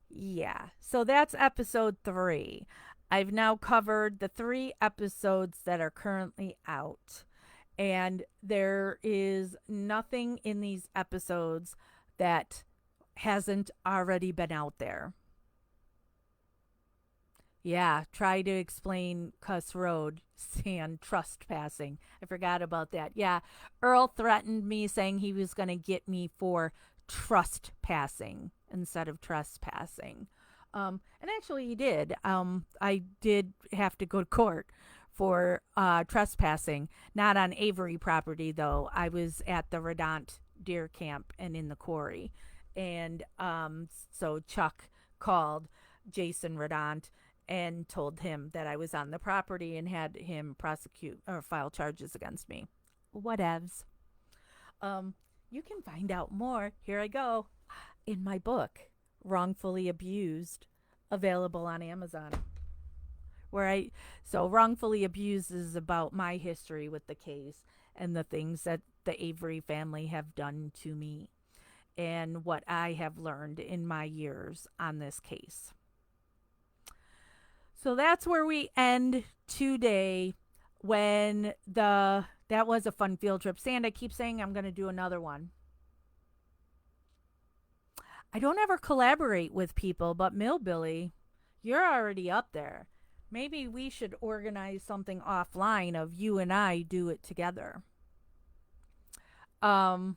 yeah. So that's episode 3. I've now covered the 3 episodes that are currently out. And there is nothing in these episodes that hasn't already been out there. Yeah, try to explain Cuss Road and trespassing. I forgot about that. Yeah, Earl threatened me saying he was going to get me for trespassing instead of trespassing. And actually, he did. I did have to go to court for trespassing, not on Avery property, though. I was at the Redont deer camp and in the quarry. And so Chuck called Jason Redont and told him that I was on the property and had him prosecute or file charges against me. Whatevs. Um, you can find out more. Here I go. In my book, Wrongfully Abused, available on Amazon. Wrongfully Abused is about my history with the case and the things that the Avery family have done to me and what I have learned in my years on this case. So that's where we end today. That was a fun field trip. Sand, I keep saying I'm going to do another one. I don't ever collaborate with people, but Millbilly, you're already up there. Maybe we should organize something offline of you and I do it together. Um,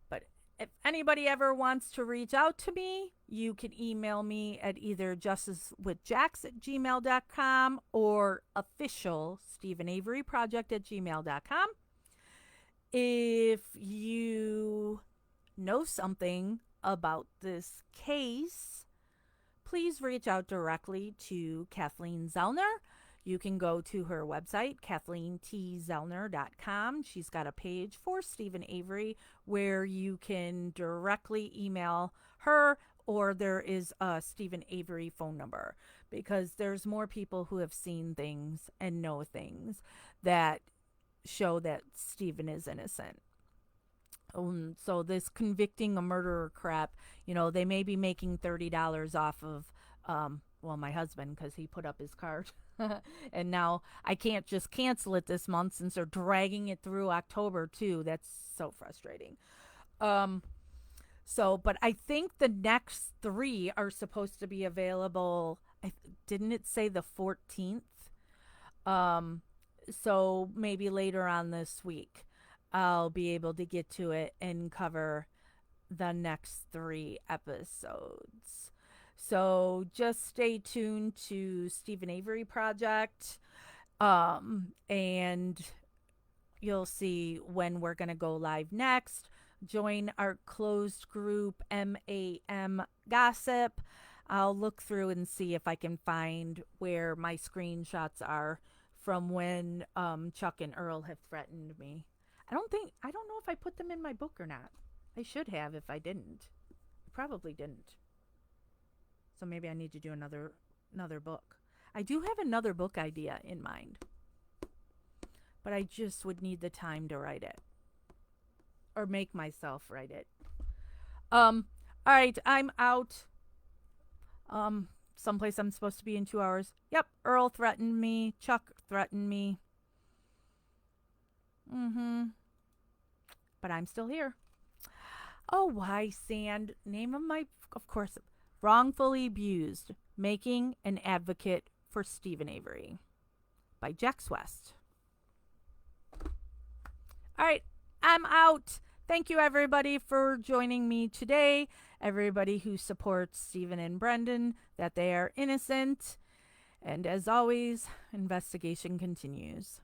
but if anybody ever wants to reach out to me, you can email me at either justicewithjax@gmail.com or official Stephen Avery Project at gmail.com. If you know something about this case, please reach out directly to Kathleen Zellner. You can go to her website, KathleenTZellner.com. She's got a page for Stephen Avery where you can directly email her, or there is a Stephen Avery phone number, because there's more people who have seen things and know things that show that Stephen is innocent. So this convicting a murderer crap, they may be making $30 off of, my husband, because he put up his card. And now I can't just cancel it this month since they're dragging it through October too. That's so frustrating. But I think the next 3 are supposed to be available. Didn't it say the 14th? So maybe later on this week, I'll be able to get to it and cover the next 3 episodes. So just stay tuned to Stephen Avery Project, and you'll see when we're going to go live next. Join our closed group, MAM Gossip. I'll look through and see if I can find where my screenshots are from when Chuck and Earl have threatened me. I don't know if I put them in my book or not. I should have if I didn't. I probably didn't. So maybe I need to do another book. I do have another book idea in mind, but I just would need the time to write it, or make myself write it. All right, I'm out. Someplace I'm supposed to be in 2 hours. Yep, Earl threatened me. Chuck threatened me. But I'm still here. Oh, why, Sand? Name of course, Wrongfully Abused, Making an Advocate for Stephen Avery by Jax West. All right, I'm out. Thank you, everybody, for joining me today. Everybody who supports Stephen and Brendan, that they are innocent. And as always, investigation continues.